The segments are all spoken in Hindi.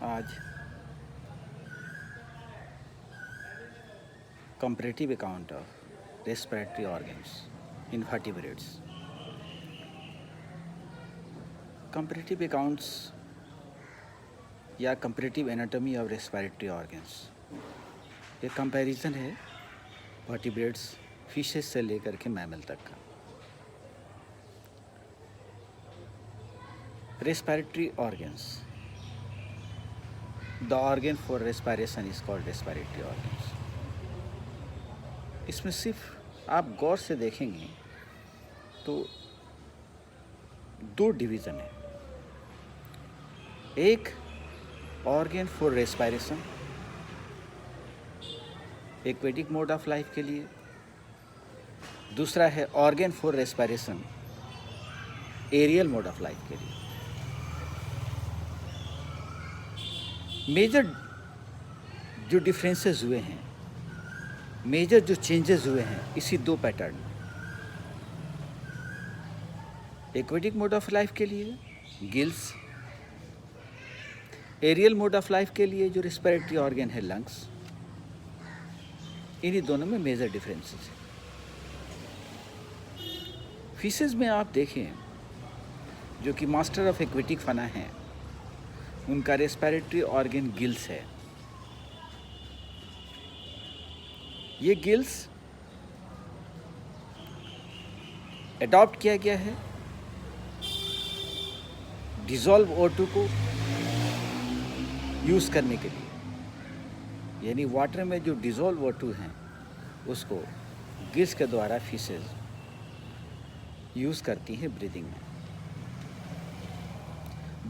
आज comparative account of respiratory organs in vertebrates. Comparative accounts या comparative anatomy of respiratory organs ये कंपैरिजन है वर्टिब्रेट्स फिशेस से लेकर के मैमल तक का. Respiratory organs. The organ for respiration is called respiratory organs. इसमें सिर्फ आप गौर से देखेंगे तो दो डिवीज़न है. एक organ for respiration aquatic mode of life के लिए, दूसरा है organ for respiration aerial mode of life के लिए. मेजर जो डिफरेंसेस हुए हैं, मेजर जो चेंजेस हुए हैं इसी दो पैटर्न में. एक्वेटिक मोड ऑफ लाइफ के लिए gills, aerial mode of life के लिए जो रेस्पिरेटरी ऑर्गन है लंग्स. इन्हीं दोनों में मेजर डिफरेंसेस है. फिशेस में आप देखें जो कि मास्टर ऑफ एक्वेटिक फना हैं, उनका रेस्पिरेटरी ऑर्गन गिल्स है. ये गिल्स अडॉप्ट किया गया है डिसॉल्व O2 को यूज़ करने के लिए. यानी वाटर में जो डिसॉल्व O2 हैं उसको गिल्स के द्वारा फिशेस यूज़ करती हैं ब्रीदिंग में.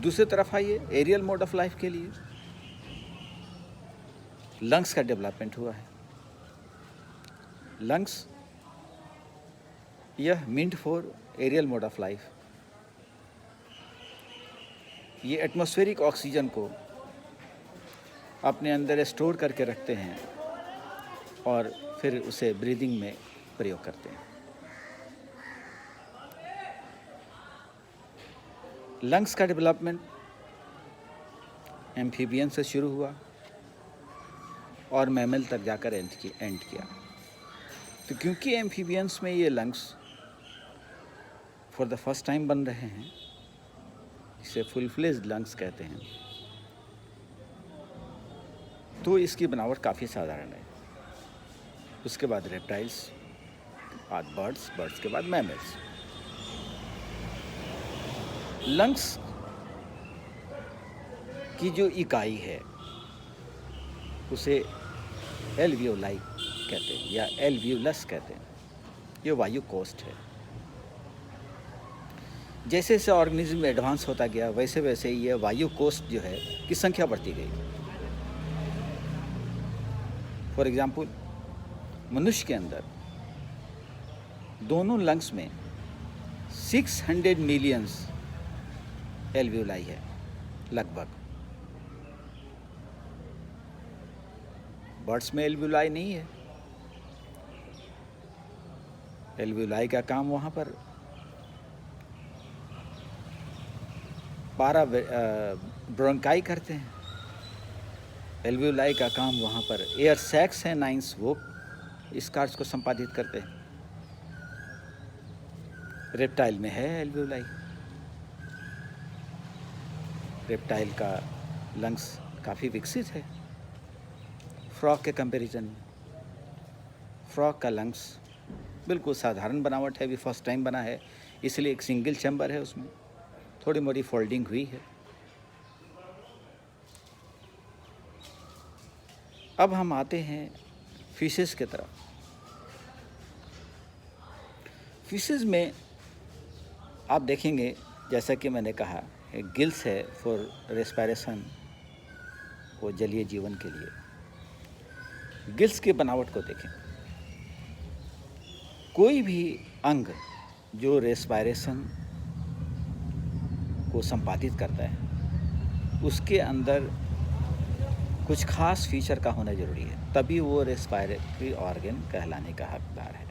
दूसरी तरफ आइए एरियल मोड ऑफ लाइफ के लिए लंग्स का डेवलपमेंट हुआ है. लंग्स यह meant for aerial mode of life. ये एटमॉस्फेरिक ऑक्सीजन को अपने अंदर स्टोर करके रखते हैं और फिर उसे ब्रीदिंग में प्रयोग करते हैं. लंग्स का डेवलपमेंट एम्फीबियन से शुरू हुआ और मैमल तक जाकर एंड किया. तो क्योंकि एम्फीबियंस में ये lungs for the first time बन रहे हैं, इसे फुल फ्लेज्ड लंग्स कहते हैं, तो इसकी बनावट काफ़ी साधारण है. उसके बाद रेप्टाइल्स, बाद बर्ड्स के बाद मैमल्स. लंग्स की जो इकाई है उसे एल्वियोलाई कहते हैं या एल्वियोलस कहते हैं. ये वायु कोष्ठ है. जैसे जैसे ऑर्गेनिज्म एडवांस होता गया वैसे वैसे ये वायु कोष्ठ जो है की संख्या बढ़ती गई. फॉर एग्जाम्पल मनुष्य के अंदर दोनों लंग्स में 600 मिलियंस एल्वियोलाई है लगभग. बर्ड्स में एल्वियोलाई नहीं है. एल्वियोलाई का काम वहाँ पर ब्रोंकाई करते हैं. एल्वियोलाई का काम वहाँ पर एयर सैक्स हैं 9, वो इस कार्य को संपादित करते हैं. रेप्टाइल में है एल्वियोलाई. रेप्टाइल का लंग्स काफ़ी विकसित है फ्रॉग के कंपैरिजन में. फ्रॉग का लंग्स बिल्कुल साधारण बनावट है, अभी फर्स्ट टाइम बना है, इसलिए एक सिंगल चैम्बर है, उसमें थोड़ी मोटी फोल्डिंग हुई है. अब हम आते हैं फिशेस की तरफ. फिशेस में आप देखेंगे जैसा कि मैंने कहा गिल्स है फॉर रेस्पिरेशन, वो जलीय जीवन के लिए. गिल्स की बनावट को देखें. कोई भी अंग जो रेस्पिरेशन को संपादित करता है उसके अंदर कुछ खास फीचर का होना जरूरी है, तभी वो रेस्पिरेटरी ऑर्गन कहलाने का हकदार है.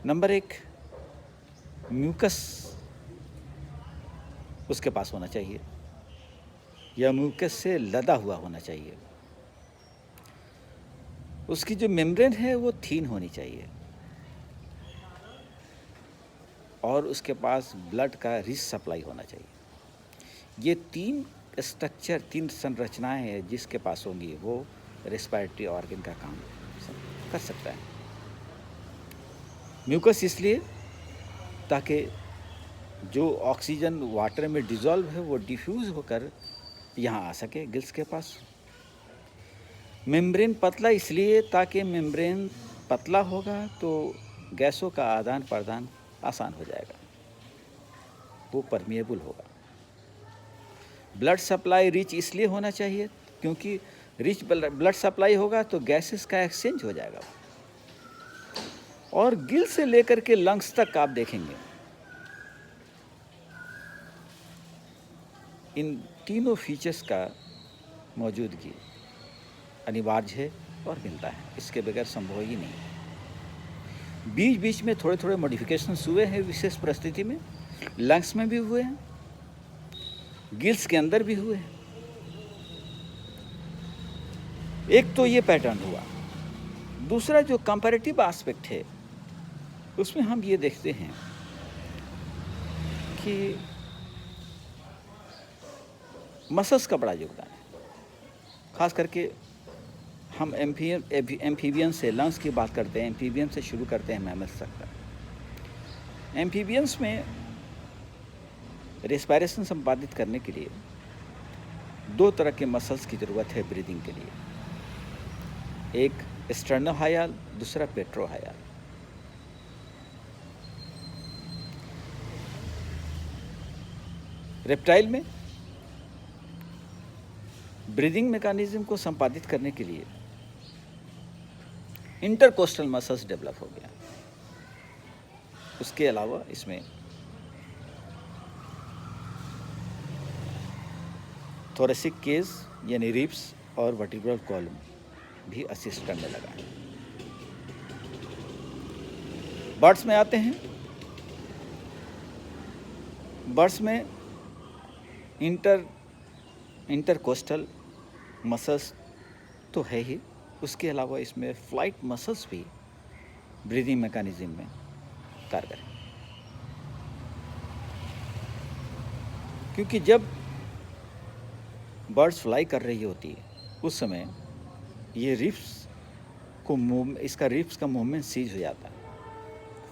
नंबर 1, म्यूकस उसके पास होना चाहिए. या म्यूकस से लदा हुआ होना चाहिए। उसकी जो मेम्ब्रेन है वो थीन होनी चाहिए और उसके पास ब्लड का रिच सप्लाई होना चाहिए। ये 3 स्ट्रक्चर, 3 संरचनाएं हैं जिसके पास होंगी वो रेस्पिरेटरी ऑर्गन का काम कर सकता है। म्यूकस इसलिए ताकि जो ऑक्सीजन वाटर में डिज़ोल्व है वो डिफ्यूज़ होकर यहाँ आ सके गिल्स के पास। मेम्ब्रेन पतला इसलिए ताकि मेम्ब्रेन पतला होगा तो गैसों का आदान प्रदान आसान हो जाएगा, वो परमिएबल होगा। ब्लड सप्लाई रिच इसलिए होना चाहिए क्योंकि रिच ब्लड सप्लाई होगा तो गैसेस का एक्सचेंज हो जाएगा। और गिल से लेकर के लंग्स तक आप देखेंगे इन तीनों फीचर्स का मौजूदगी अनिवार्य है और मिलता है, इसके बगैर संभव ही नहीं। बीच बीच में थोड़े थोड़े मॉडिफिकेशंस हुए हैं विशेष परिस्थिति में, लंग्स में भी हुए हैं, गिल्स के अंदर भी हुए हैं। एक तो ये पैटर्न हुआ। दूसरा जो कंपैरेटिव एस्पेक्ट है उसमें हम ये देखते हैं कि मसल्स का बड़ा योगदान है। खास करके हम एम्फीबियन से लंग्स की बात करते हैं, एम्फीबियन से शुरू करते हैं मैमल्स तक। एम्फीबियंस में रेस्पिरेशन संपादित करने के लिए 2 तरह के मसल्स की ज़रूरत है ब्रीदिंग के लिए, एक स्टर्नोहायल, दूसरा पेट्रोहायल। रेप्टाइल में ब्रीदिंग मैकेनिज्म को संपादित करने के लिए इंटरकोस्टल मसल्स डेवलप हो गया। उसके अलावा इसमें थोरेसिक केज यानी रिब्स और वर्टिब्रल कॉलम भी असिस्ट करने लगा है। बर्ड्स में आते हैं। बर्ड्स में इंटरकोस्टल मसल्स तो है ही, उसके अलावा इसमें फ्लाइट मसल्स भी ब्रीदिंग मैकेनिज्म में कारगर है। क्योंकि जब बर्ड्स फ्लाई कर रही होती है उस समय ये रिब्स को इसका रिब्स का मूवमेंट सीज हो जाता है।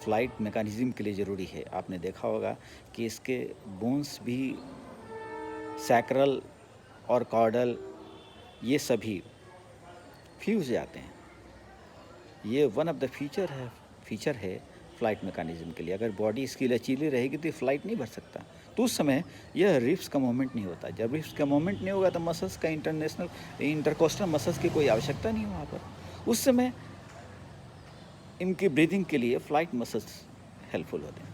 फ्लाइट मैकेनिज्म के लिए ज़रूरी है। आपने देखा होगा कि इसके बोन्स भी सैक्रल और कॉर्डल ये सभी फ्यूज जाते हैं। ये वन ऑफ द फीचर है फ्लाइट मैकेनिज्म के लिए। अगर बॉडी इसकी लचीली रहेगी तो फ्लाइट नहीं बढ़ सकता, तो उस समय यह रिब्स का मूवमेंट नहीं होता। जब रिब्स का मूवमेंट नहीं होगा तो मसल्स का इंटरकोस्टल मसल्स की कोई आवश्यकता नहीं है वहाँ पर। उस समय इनकी ब्रीदिंग के लिए फ्लाइट मसल्स हेल्पफुल होते हैं।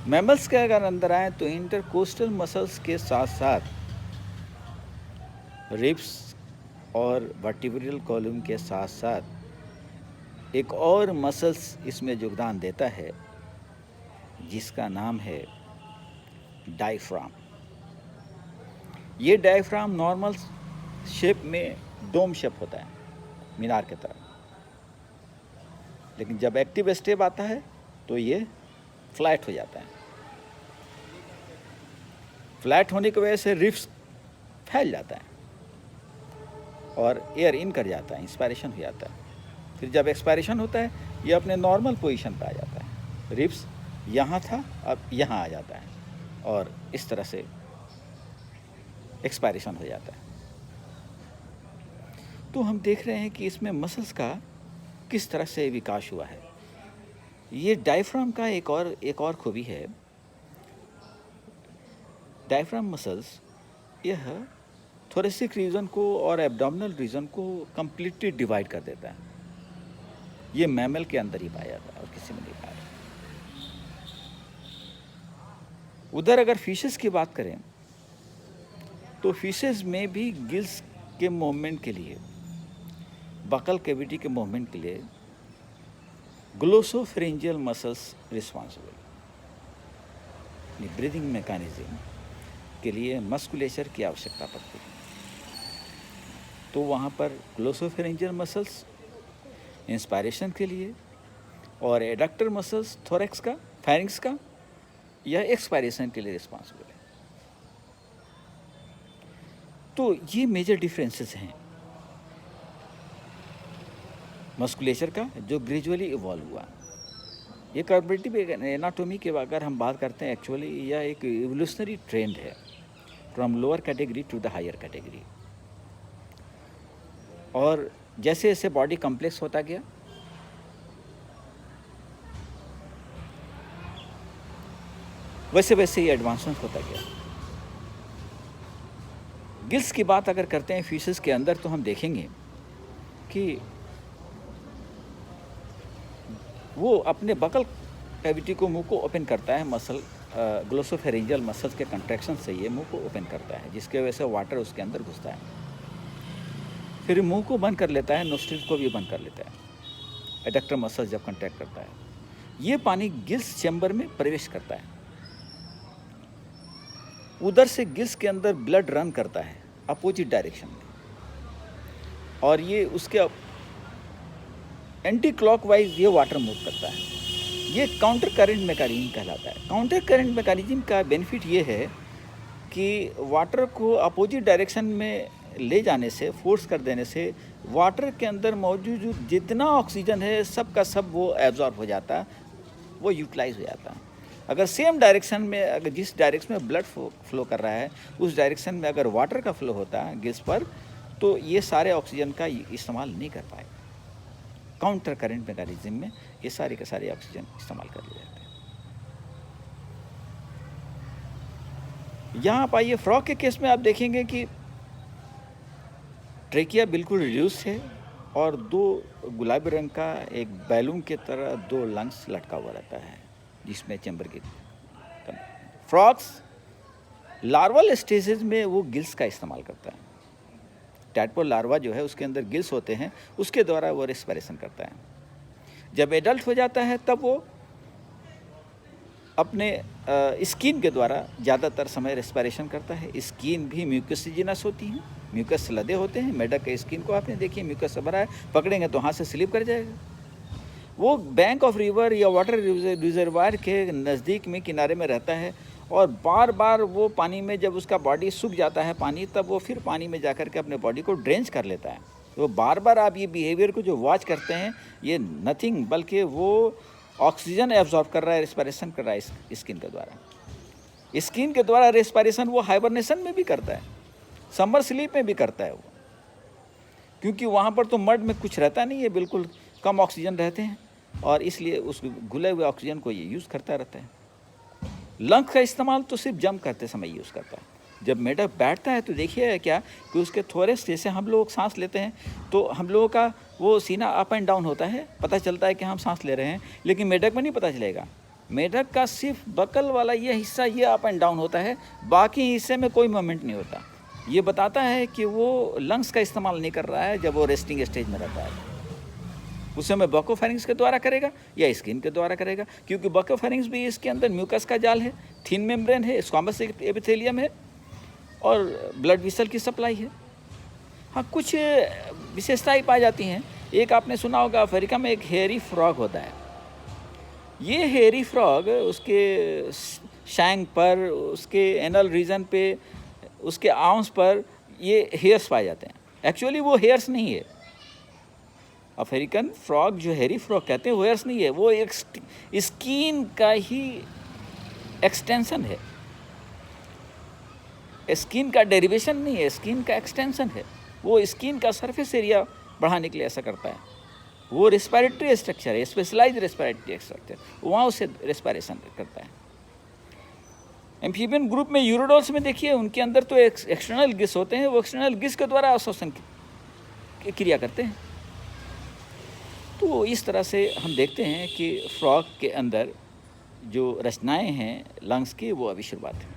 मैमल्स के अगर अंदर आए तो इंटरकोस्टल मसल्स के साथ साथ रिब्स और वर्टिब्रल कॉलम के साथ साथ एक और मसल्स इसमें योगदान देता है जिसका नाम है डायफ्राम। ये डायफ्राम नॉर्मल शेप में डोम शेप होता है, मीनार की तरह, लेकिन जब एक्टिव स्टेट आता है तो ये फ्लैट हो जाता है। फ्लैट होने की वजह से रिब्स फैल जाता है और एयर इन कर जाता है, इंस्पायरेशन हो जाता है। फिर जब एक्सपायरेशन होता है ये अपने नॉर्मल पोजीशन पर आ जाता है। रिब्स यहाँ था, अब यहाँ आ जाता है और इस तरह से एक्सपायरेशन हो जाता है। तो हम देख रहे हैं कि इसमें मसल्स का किस तरह से विकास हुआ है। ये डायफ्राम का एक और खूबी है। डायफ्राम मसल्स यह थोरेसिक रीजन को और एब्डोमिनल रीजन को कंप्लीटली डिवाइड कर देता है। ये मैमल के अंदर ही पाया जाता है और किसी में नहीं पाया। उधर अगर फिशेस की बात करें तो फिशेस में भी गिल्स के मूवमेंट के लिए, बकल कैविटी के मूवमेंट के लिए glossopharyngeal muscles responsible. Breathing mechanism के लिए मस्कुलेचर की आवश्यकता पड़ती है। तो वहाँ पर ग्लोसोफेरिंजियल मसल्स इंस्पायरेशन के लिए और एडक्टर मसल्स थोरैक्स का, फेरिंक्स का, यह एक्सपायरेशन के लिए रिस्पॉन्सिबल है। तो ये मेजर डिफरेंसेस हैं मस्कुलेचर का जो ग्रेजुअली इवॉल्व हुआ। ये कॉर्पोरेटिव एनाटॉमी के अगर हम बात करते हैं, एक्चुअली यह एक इवोल्यूशनरी ट्रेंड है from lower category to the higher category. और जैसे जैसे बॉडी कॉम्प्लेक्स होता गया, वैसे वैसे ये एडवांसमेंट होता गया। गिल्स की बात अगर करते हैं फिशेस के अंदर, तो हम देखेंगे कि वो अपने बकल कैविटी को, मुंह को ओपन करता है मसल, ग्लोसोफेरिंजियल मसल्स के कंट्रैक्शन से ये मुंह को ओपन करता है, जिसके वजह से वाटर उसके अंदर घुसता है। फिर मुंह को बंद कर लेता है, नोस्ट्रिल को भी बंद कर लेता है एडक्टर मसल्स जब कंट्रैक्ट करता है। ये पानी गिल्स चैम्बर में प्रवेश करता है, उधर से गिल्स के अंदर ब्लड रन करता है अपोजिट डायरेक्शन में, और ये उसके एंटी क्लॉकवाइज ये वाटर मूव करता है। ये काउंटर करंट मैकेनिज्म कहलाता है। काउंटर करंट मैकेनिज्म का बेनिफिट ये है कि वाटर को अपोजिट डायरेक्शन में ले जाने से, फोर्स कर देने से, वाटर के अंदर मौजूद जितना ऑक्सीजन है सब का सब वो एब्जॉर्ब हो जाता है, वो यूटिलाइज हो जाता है। अगर सेम डायरेक्शन में, अगर जिस डायरेक्शन में ब्लड फ्लो कर रहा है उस डायरेक्शन में अगर वाटर का फ्लो होता है गिल्स पर, तो ये सारे ऑक्सीजन का इस्तेमाल नहीं कर पाए। काउंटर करंट मैकेनिज्म में ये सारे के सारे ऑक्सीजन इस्तेमाल कर लिए जाते हैं। यहाँ आप आइए, फ्रॉग के केस में आप देखेंगे कि ट्रेकिया बिल्कुल रिड्यूस्ड है और दो गुलाबी रंग का एक बैलून के तरह दो लंग्स लटका हुआ रहता है, जिसमें चैम्बर की फ्रॉग्स लार्वल स्टेजेस में वो गिल्स का इस्तेमाल करता है। टैडपोल लार्वा जो है उसके अंदर गिल्स होते हैं, उसके द्वारा वो रेस्पिरेशन करता है। जब एडल्ट हो जाता है तब वो अपने स्किन के द्वारा ज़्यादातर समय रेस्पिरेशन करता है। स्किन भी म्यूकसिजिनस होती है, म्यूकस लदे होते हैं। मेढक के स्किन को आपने देखिए म्यूकस से भरा है, पकड़ेंगे तो हाथ से स्लिप कर जाएगा। वो बैंक ऑफ रिवर या वाटर रिजर्वायर के नज़दीक में किनारे में रहता है, और बार बार वो पानी में जब उसका बॉडी सूख जाता है पानी, तब वो फिर पानी में जाकर के अपने बॉडी को ड्रेंच कर लेता है। तो बार बार आप ये बिहेवियर को जो वॉच करते हैं, ये नथिंग बल्कि वो ऑक्सीजन एब्जॉर्ब कर रहा है, रेस्पिरेशन कर रहा है स्किन के द्वारा। स्किन के द्वारा रेस्पिरेशन वो हाइबरनेशन में भी करता है, समर स्लीप में भी करता है वो, क्योंकि वहाँ पर तो मड में कुछ रहता नहीं है, बिल्कुल कम ऑक्सीजन रहते हैं, और इसलिए उस घुले हुए ऑक्सीजन को ये यूज़ करता रहता है। लंग्स का इस्तेमाल तो सिर्फ जंप करते समय यूज़ करता है। जब मेढक बैठता है तो देखिए क्या कि उसके थोरेक्स, जैसे हम लोग सांस लेते हैं तो हम लोगों का वो सीना अप एंड डाउन होता है, पता चलता है कि हम सांस ले रहे हैं, लेकिन मेढक में नहीं पता चलेगा। मेढक का सिर्फ बकल वाला ये हिस्सा ये अप एंड डाउन होता है, बाकी हिस्से में कोई मूवमेंट नहीं होता। ये बताता है कि वो लंग्स का इस्तेमाल नहीं कर रहा है जब वो रेस्टिंग स्टेज में रहता है। उस समय बकोफेरिंक्स के द्वारा करेगा या स्किन के द्वारा करेगा, क्योंकि बकोफेरिंक्स भी इसके अंदर म्यूकस का जाल है, थिन मेम्ब्रेन है, स्क्वामस एपिथेलियम है और ब्लड वेसल की सप्लाई है। हाँ, कुछ विशेषताएं पाई जाती हैं। एक आपने सुना होगा, अफ्रीका में एक हेयरी फ्रॉग होता है। ये हेयरी फ्रॉग उसके शैंक पर, उसके एनल रीजन पे, उसके आर्म्स पर ये हेयर्स पाए जाते हैं। एक्चुअली वो हेयर्स नहीं है। अफ्रीकन फ्रॉग जो हेयरी फ्रॉग कहते हैं वो हेयर्स नहीं है, वो एक स्किन का ही एक्सटेंशन है। स्किन का डेरिवेशन नहीं है, स्किन का एक्सटेंशन है। वो स्किन का सरफेस एरिया बढ़ाने के लिए ऐसा करता है। वो रेस्पिरेटरी स्ट्रक्चर है, स्पेशलाइज्ड रेस्पिरेटरी स्ट्रक्चर, वहाँ उसे रेस्पिरेशन करता है। एम्फीबियन ग्रुप में यूरोडोल्स में देखिए, उनके अंदर तो एक्सटर्नल गिस होते हैं, वो एक्सटर्नल गिस के द्वारा अवशोषण की क्रिया करते हैं। तो इस तरह से हम देखते हैं कि फ्रॉग के अंदर जो रचनाएं हैं लंग्स की, वो अभी शुरुआत है।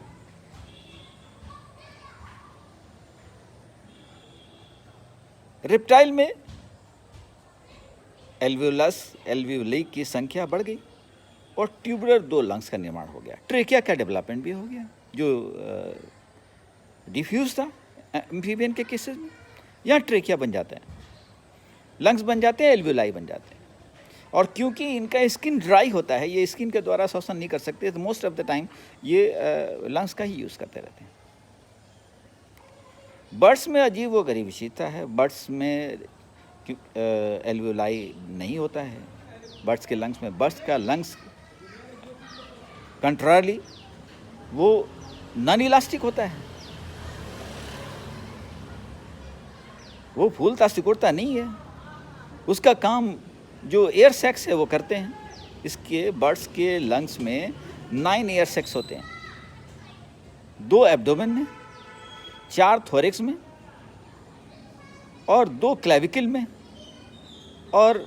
रेप्टाइल में एल्वियोली की संख्या बढ़ गई और ट्यूबुलर दो लंग्स का निर्माण हो गया। ट्रेकिया का डेवलपमेंट भी हो गया, जो डिफ्यूज था एम्फीबियन के केसेस में, यहाँ ट्रेकिया बन जाता है, लंग्स बन जाते हैं, एल्वियोलाई बन जाते हैं। और क्योंकि इनका स्किन ड्राई होता है, ये स्किन के द्वारा श्वसन नहीं कर सकते, तो मोस्ट ऑफ द टाइम ये लंग्स का ही यूज़ करते रहते हैं। बर्ड्स में अजीब व गरीब विशेषता है, बर्ड्स में एल्वियोलाई नहीं होता है बर्ड्स के लंग्स में। बर्ड्स का लंग्स कंट्रारली वो नॉन इलास्टिक होता है, वो फूलता सिकुड़ता नहीं है, उसका काम जो एयर सैक्स है वो करते हैं। इसके बर्ड्स के लंग्स में 9 एयर सैक्स होते हैं, 2 एब्डोमेन में, 4 थोरेक्स में और 2 क्लेविकल में और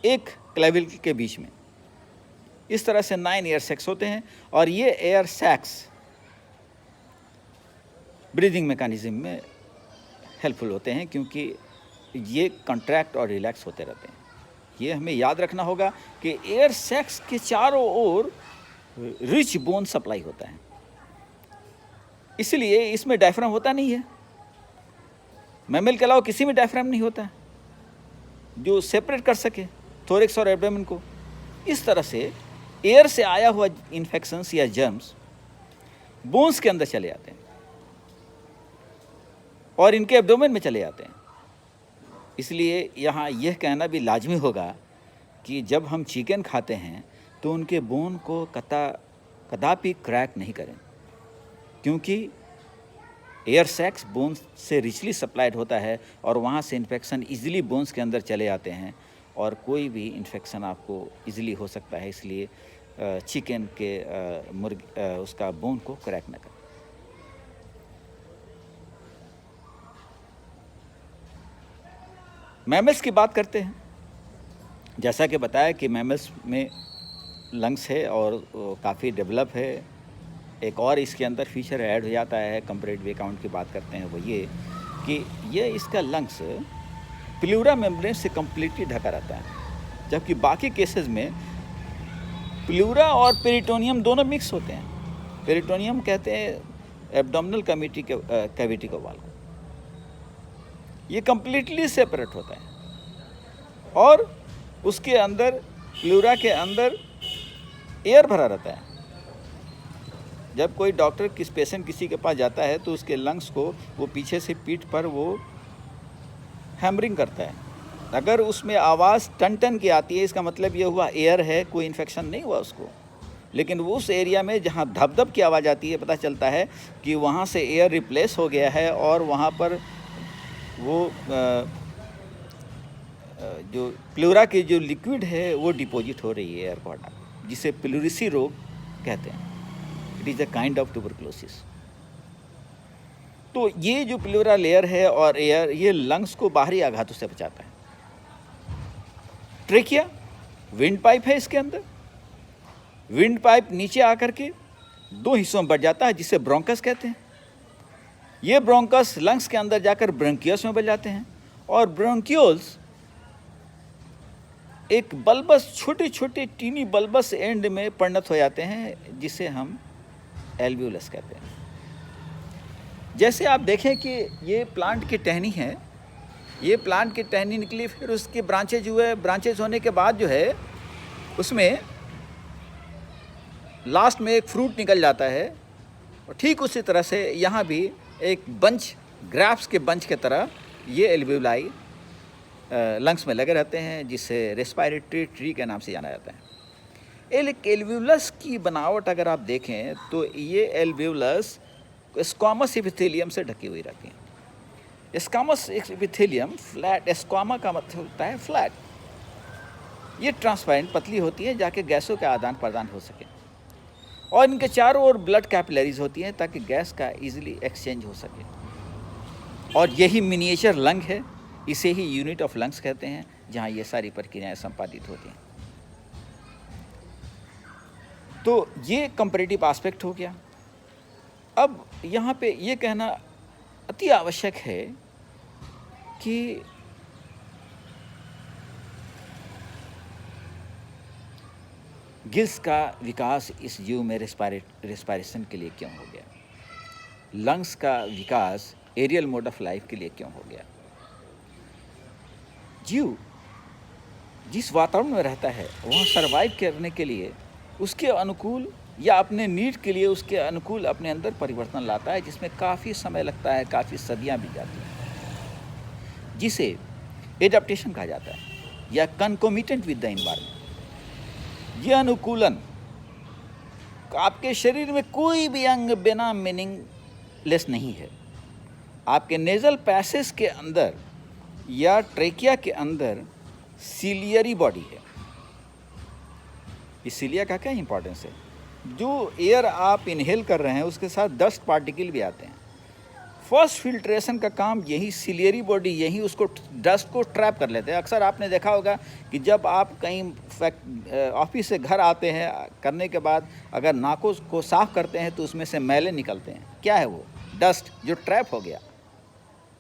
1 क्लेविकल के बीच में। इस तरह से 9 एयर सैक्स होते हैं। और ये एयर सैक्स ब्रीदिंग मैकेनिज्म में हेल्पफुल होते हैं, क्योंकि ये कंट्रैक्ट और रिलैक्स होते रहते हैं। ये हमें याद रखना होगा कि एयर सैक्स के चारों ओर रिच बोन सप्लाई होता है, इसलिए इसमें डायफ्राम होता नहीं है। मैमल के अलावा किसी में डायफ्राम नहीं होता है जो सेपरेट कर सके थोरेक्स और एब्डोमेन को। इस तरह से एयर से आया हुआ इन्फेक्शंस या जर्म्स बोन्स के अंदर चले जाते हैं और इनके एब्डोमेन में चले जाते हैं। इसलिए यहाँ यह कहना भी लाजमी होगा कि जब हम चिकन खाते हैं तो उनके बोन को कदापि क्रैक नहीं करें, क्योंकि एयर सैक्स बोन्स से रिचली सप्लाइड होता है और वहाँ से इन्फेक्शन इजीली बोन्स के अंदर चले जाते हैं और कोई भी इन्फेक्शन आपको इजीली हो सकता है। इसलिए चिकन के उसका बोन को क्रैक न करें। मैमल्स की बात करते हैं। जैसा कि बताया कि मैमल्स में लंग्स है और काफ़ी डेवलप है। एक और इसके अंदर फीचर ऐड हो जाता है, कंपैरेटिव अकाउंट की बात करते हैं, वो ये कि ये इसका लंग्स प्लूरा मेम्ब्रेन से कम्प्लीटली ढका रहता है, जबकि बाकी केसेस में प्लूरा और पेरिटोनियम दोनों मिक्स होते हैं। पेरिटोनियम कहते हैं एब्डोमिनल कैविटी को वाल को, ये कम्प्लीटली सेपरेट होता है और उसके अंदर प्लूरा के अंदर एयर भरा रहता है। जब कोई डॉक्टर पेशेंट किसी के पास जाता है तो उसके लंग्स को वो पीछे से पीठ पर वो हैमरिंग करता है। अगर उसमें आवाज़ टन टन की आती है, इसका मतलब ये हुआ एयर है, कोई इन्फेक्शन नहीं हुआ उसको। लेकिन उस एरिया में जहाँ धप धप की आवाज़ आती है, पता चलता है कि वहाँ से एयर रिप्लेस हो गया है और वहाँ पर वो जो प्लूरा की जो लिक्विड है वो डिपॉजिट हो रही है एयर को हटा, जिसे प्लूरिसी रोग कहते हैं। It is a kind of tuberculosis. तो ये जो प्लूरा लेयर है और एयर, ये लंग्स को बाहरी आघातों से बचाता है। ट्रेकिया विंड पाइप है, इसके अंदर विंड पाइप नीचे आकर के 2 हिस्सों में बढ़ जाता है, जिसे ब्रोंकस कहते हैं। ये ब्रोंकस लंग्स के अंदर जाकर ब्रोंकियस में बदल जाते हैं और ब्रोंक्यूल्स एक बल्बस, छोटे छोटे टीनी बल्बस एंड में परिणत हो जाते हैं, जिसे हम एल्वियोलस कहते हैं। जैसे आप देखें कि ये प्लांट की टहनी है, ये प्लांट की टहनी निकली, फिर उसके ब्रांचेज हुए, ब्रांचेज होने के बाद जो है उसमें लास्ट में एक फ्रूट निकल जाता है। और ठीक उसी तरह से यहाँ भी एक बंच, ग्राफ्स के बंच के तरह ये एल्वियोलाई लंग्स में लगे रहते हैं, जिसे रेस्पिरेटरी ट्री के नाम से जाना जाता है। एल्वियोलस की बनावट अगर आप देखें तो ये एल्वियोलस स्क्वामस एपिथेलियम से ढकी हुई रहती है। स्क्वामस एपिथेलियम फ्लैट, स्क्वामा का मतलब होता है फ्लैट। ये ट्रांसपेरेंट पतली होती है, जाके गैसों का आदान प्रदान हो सके, और इनके चारों ओर ब्लड कैपिलरीज होती हैं ताकि गैस का इजीली एक्सचेंज हो सके। और यही मिनिएचर लंग है, इसे ही यूनिट ऑफ लंग्स कहते हैं, जहाँ ये सारी प्रक्रियाएं संपादित होती हैं। तो ये कंपैरेटिव एस्पेक्ट हो गया। अब यहाँ पे ये कहना अति आवश्यक है कि गिल्स का विकास इस जीव में रेस्पिरेशन के लिए क्यों हो गया। लंग्स का विकास एरियल मोड ऑफ लाइफ के लिए क्यों हो गया। जीव जिस वातावरण में रहता है वहाँ सरवाइव करने के लिए उसके अनुकूल या अपने नीड के लिए उसके अनुकूल अपने अंदर परिवर्तन लाता है, जिसमें काफ़ी समय लगता है, काफ़ी सदियाँ भी जाती हैं, जिसे एडाप्टेशन कहा जाता है या कंकोमिटेंट विद द एनवायरनमेंट। यह अनुकूलन आपके शरीर में कोई भी अंग बिना मीनिंगलेस नहीं है। आपके नेजल पैसेज के अंदर या ट्रेकिया के अंदर सीलियरी बॉडी है। इस सीलिया का क्या इंपॉर्टेंस है? जो एयर आप इनहेल कर रहे हैं उसके साथ डस्ट पार्टिकल भी आते हैं। फर्स्ट फिल्ट्रेशन का काम यही सीलियरी बॉडी यही उसको डस्ट को ट्रैप कर लेते हैं। अक्सर आपने देखा होगा कि जब आप कहीं ऑफिस से घर आते हैं करने के बाद अगर नाकों को साफ करते हैं तो उसमें से मैले निकलते हैं। क्या है वो? डस्ट जो ट्रैप हो गया,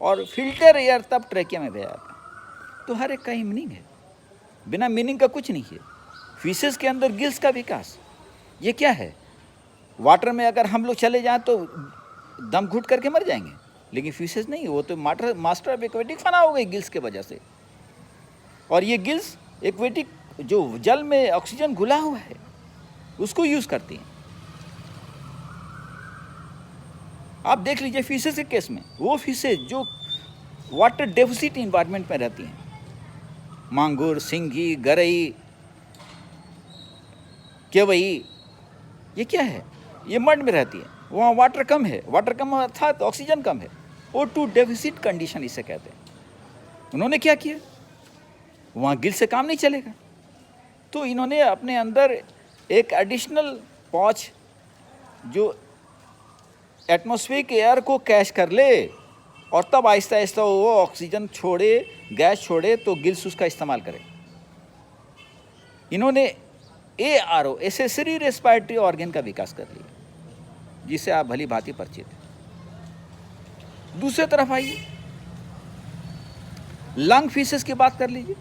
और फिल्टर एयर तब ट्रेकिया में भेजा जाता है। तो हर एक का ही मीनिंग है, बिना मीनिंग का कुछ नहीं है। फिशेस के अंदर गिल्स का विकास, ये क्या है? वाटर में अगर हम लोग चले जाएं तो दम घुट करके मर जाएंगे, लेकिन फिशेस नहीं, वो तो मास्टर ऑफ एक्वेटिक फना हो गई गिल्स के वजह से। और ये गिल्स एक्वेटिक जो जल में ऑक्सीजन घुला हुआ है उसको यूज करती हैं। आप देख लीजिए फिशेस के केस में, वो फिशेस जो वाटर डेफिसिट इन्वायरमेंट में रहती हैं, मांगुर, सिंगी, गरई, केवई, ये क्या है? ये मड में रहती है, वहाँ वाटर कम है। वाटर कम अर्थात ऑक्सीजन कम है। O2 डेफिसिट कंडीशन इसे कहते हैं। उन्होंने क्या किया? वहाँ गिल से काम नहीं चलेगा, तो इन्होंने अपने अंदर एक एडिशनल पॉच जो एटमॉस्फेरिक एयर को कैच कर ले और तब आहिस्ता आहिस्ता वो ऑक्सीजन छोड़े, गैस छोड़े, तो गिल्स उसका इस्तेमाल करें। इन्होंने ARO एसेसरी रेस्पिरेटरी ऑर्गन का विकास कर लिया, जिसे आप भली भांति परिचित हैं। दूसरी तरफ आइए, लंग फिशेस की बात कर लीजिए।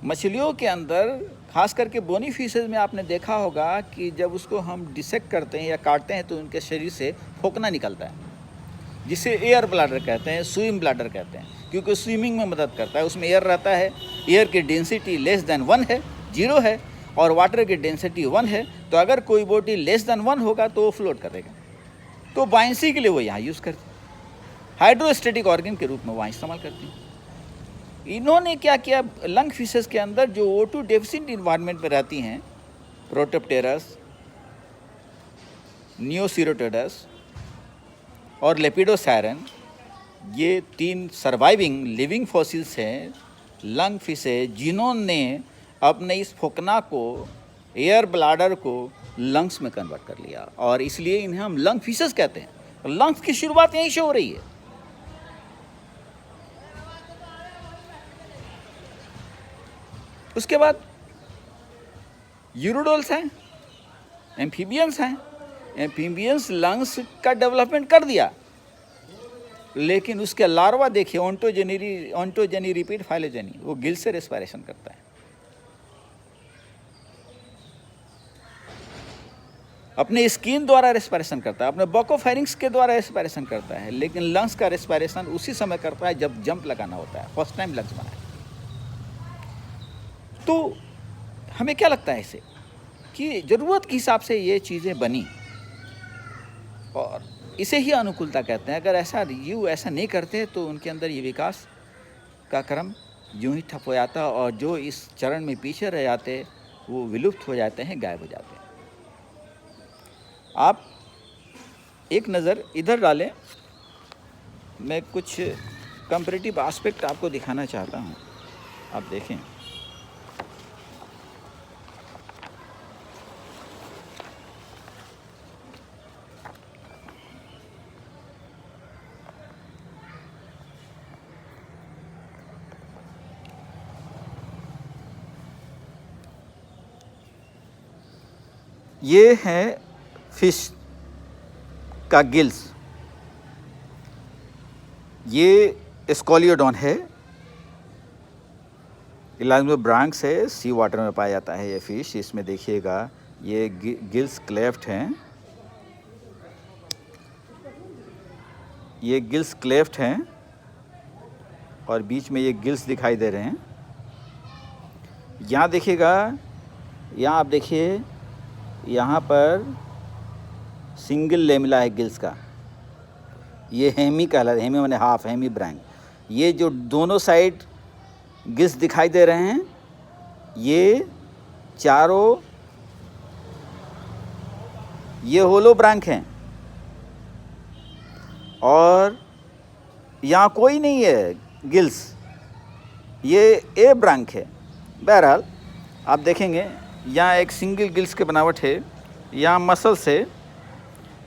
मछलियों के अंदर खास करके बोनी फिशेस में आपने देखा होगा कि जब उसको हम डिसेक्ट करते हैं या काटते हैं तो उनके शरीर से फोकना निकलता है, जिसे एयर ब्लैडर कहते हैं, स्विम ब्लैडर कहते हैं, क्योंकि स्विमिंग में मदद करता है। उसमें एयर रहता है, एयर की डेंसिटी लेस देन 1 है, 0 है, और वाटर की डेंसिटी 1 है। तो अगर कोई बॉडी लेस देन 1 होगा तो वो फ्लोट करेगा। तो बाइंसी के लिए वो यहाँ यूज़ करते हैं, हाइड्रोस्टेटिक ऑर्गन के रूप में वहाँ इस्तेमाल करते हैं। इन्होंने क्या किया? लंग फिशेस के अंदर जो O2 डेफिसिट इन्वायरमेंट में रहती हैं, प्रोटोप्टेरस, नियोसिरोटोडस और लेपिडोसायरन, ये 3 सर्वाइविंग लिविंग फॉसिल्स हैं लंग फिशेस, जिन्होंने अपने इस फोकना को, एयर ब्लैडर को लंग्स में कन्वर्ट कर लिया, और इसलिए इन्हें हम लंग फिशेस कहते हैं। लंग्स की शुरुआत यहीं से हो रही है। उसके बाद यूरोडोल्स हैं, एम्फीबियंस हैं। एम्फीबियंस लंग्स का डेवलपमेंट कर दिया, लेकिन उसके लार्वा देखिए, ओंटोजेनी रिपीट फाइलोजेनी, वो गिल से रेस्पिरेशन करता है। अपने स्किन द्वारा रेस्पिरेशन करता है, अपने बकोफेरिंग्स के द्वारा रेस्पिरेशन करता है, लेकिन लंग्स का रेस्पिरेशन उसी समय करता है जब जंप लगाना होता है, फर्स्ट टाइम लंग्स बनाए। तो हमें क्या लगता है इसे कि ज़रूरत के हिसाब से ये चीज़ें बनी, और इसे ही अनुकूलता कहते हैं। अगर ऐसा नहीं करते तो उनके अंदर ये विकास का क्रम यूं ही ठप हो जाता, और जो इस चरण में पीछे रह जाते वो विलुप्त हो जाते हैं, गायब हो जाते हैं। आप एक नज़र इधर डालें, मैं कुछ कंपैरेटिव एस्पेक्ट आपको दिखाना चाहता हूँ, आप देखें। ये है फिश का गिल्स, ये स्कॉलियोडॉन है, इलाज ब्रांक्स है, सी वाटर में पाया जाता है ये फिश। इसमें देखिएगा ये गिल्स क्लेफ्ट हैं, ये गिल्स क्लेफ्ट हैं और बीच में ये गिल्स दिखाई दे रहे हैं। यहाँ देखिएगा, यहाँ आप देखिए, यहाँ पर सिंगल लेमिला है गिल्स का। ये हेमी कहलाता है, हेमी माने हाफ, हेमी ब्रैंक। ये जो दोनों साइड गिल्स दिखाई दे रहे हैं, ये चारों ये होलो ब्रैंक हैं और यहाँ कोई नहीं है गिल्स, ये ए ब्रैंक है। बहरहाल आप देखेंगे यहाँ एक सिंगल गिल्स के बनावट है। यहाँ मसल्स है,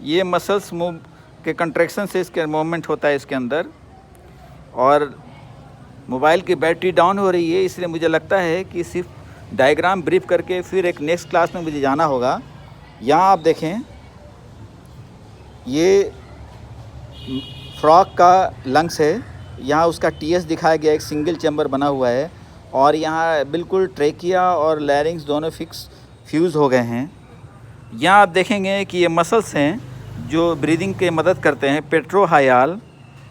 ये मसल्स मूव के कंट्रैक्शन से इसके मूवमेंट होता है इसके अंदर। और मोबाइल की बैटरी डाउन हो रही है, इसलिए मुझे लगता है कि सिर्फ डायग्राम ब्रीफ करके फिर एक नेक्स्ट क्लास में मुझे जाना होगा। यहाँ आप देखें, ये फ्रॉग का लंग्स है। यहाँ उसका टीएस दिखाया गया, एक सिंगल चैम्बर बना हुआ है और यहाँ बिल्कुल ट्रेकिया और लैरिंग्स दोनों फ्यूज़ हो गए हैं। यहाँ आप देखेंगे कि ये मसल्स हैं जो ब्रीदिंग के मदद करते हैं, पेट्रोहायाल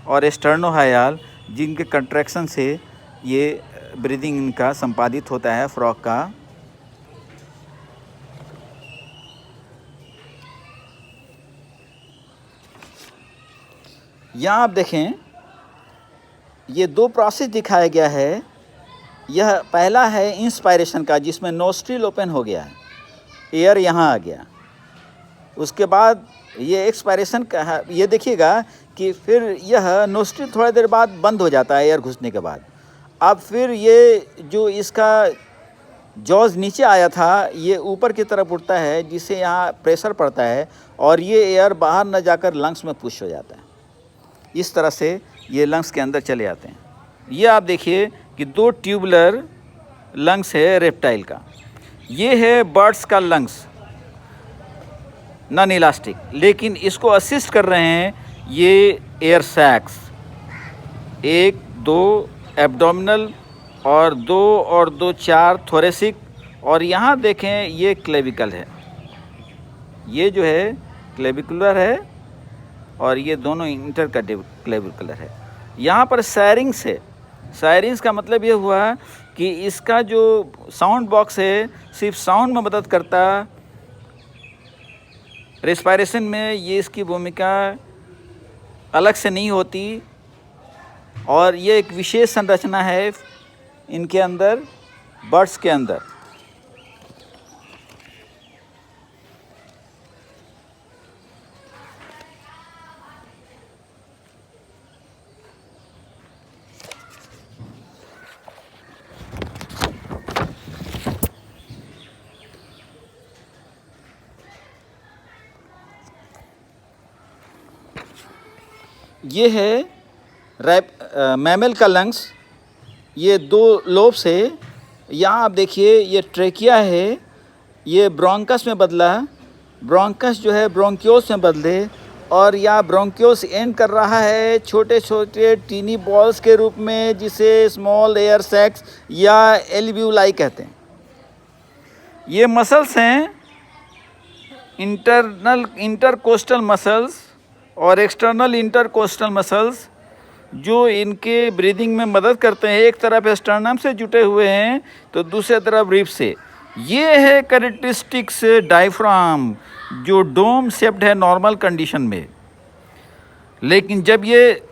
और स्टर्नोहायाल, जिनके कंट्रैक्शन से ये ब्रीदिंग इनका संपादित होता है फ्रॉग का। यहाँ आप देखें, ये दो प्रोसेस दिखाया गया है। यह पहला है इंस्पायरेशन का, जिसमें नोस्ट्रिल ओपन हो गया है, एयर यहाँ आ गया। उसके बाद ये एक्सपायरेशन का है। ये देखिएगा कि फिर यह नोस्ट्रिल थोड़ी देर बाद बंद हो जाता है एयर घुसने के बाद। अब फिर ये जो इसका जॉज नीचे आया था, ये ऊपर की तरफ उठता है, जिससे यहाँ प्रेशर पड़ता है और ये एयर बाहर न जाकर लंग्स में पुश हो जाता है। इस तरह से ये लंग्स के अंदर चले आते हैं। ये आप देखिए कि दो ट्यूबुलर लंग्स है रेप्टाइल का। ये है बर्ड्स का लंग्स, नॉन इलास्टिक, लेकिन इसको असिस्ट कर रहे हैं ये एयर सैक्स, 1 2 एब्डोमिनल और 2 4 थोरेसिक। और यहाँ देखें ये क्लेविकल है, ये जो है क्लेविकुलर है और ये दोनों इंटर का क्लेविकुलर है। यहाँ पर सायरिंग्स है। सायरिंग्स का मतलब ये हुआ कि इसका जो साउंड बॉक्स है सिर्फ साउंड में मदद करता, रेस्पायरेशन में ये इसकी भूमिका अलग से नहीं होती। और ये एक विशेष संरचना है इनके अंदर, बर्ड्स के अंदर। ये है मैमल का लंग्स। ये 2 लोब्स है। यहाँ आप देखिए ये ट्रेकिया है, ये ब्रोंकस में बदला, ब्रोंकस जो है ब्रोंकियोस में बदले और यहाँ ब्रोंकियोस एंड कर रहा है छोटे छोटे टीनी बॉल्स के रूप में, जिसे स्मॉल एयर सैक्स या एल्वियोलाई कहते हैं। ये मसल्स हैं इंटरकोस्टल मसल्स और एक्सटर्नल इंटरकोस्टल मसल्स, जो इनके ब्रीदिंग में मदद करते हैं। एक तरफ स्टर्नम से जुटे हुए हैं तो दूसरे तरफ रिब से। ये है कैरेक्टरिस्टिक्स डायफ्राम, जो डोम शेप्ड है नॉर्मल कंडीशन में, लेकिन जब ये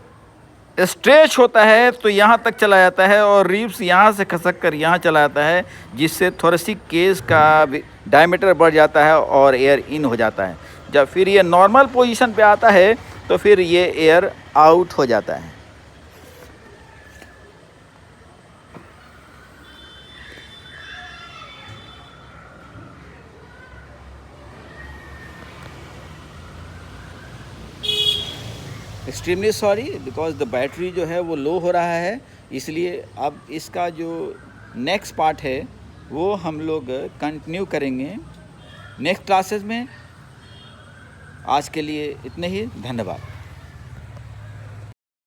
स्ट्रेच होता है तो यहाँ तक चला जाता है और रिब्स यहाँ से खसक कर यहाँ चला जाता है, जिससे थोरेसिक केस का डायमीटर बढ़ जाता है और एयर इन हो जाता है। जब फिर ये नॉर्मल पोजीशन पे आता है तो फिर ये एयर आउट हो जाता है। Extremely sorry, because the battery जो है वो लो हो रहा है, इसलिए अब इसका जो नेक्स्ट पार्ट है वो हम लोग कंटिन्यू करेंगे नेक्स्ट क्लासेस में। आज के लिए इतने ही, धन्यवाद।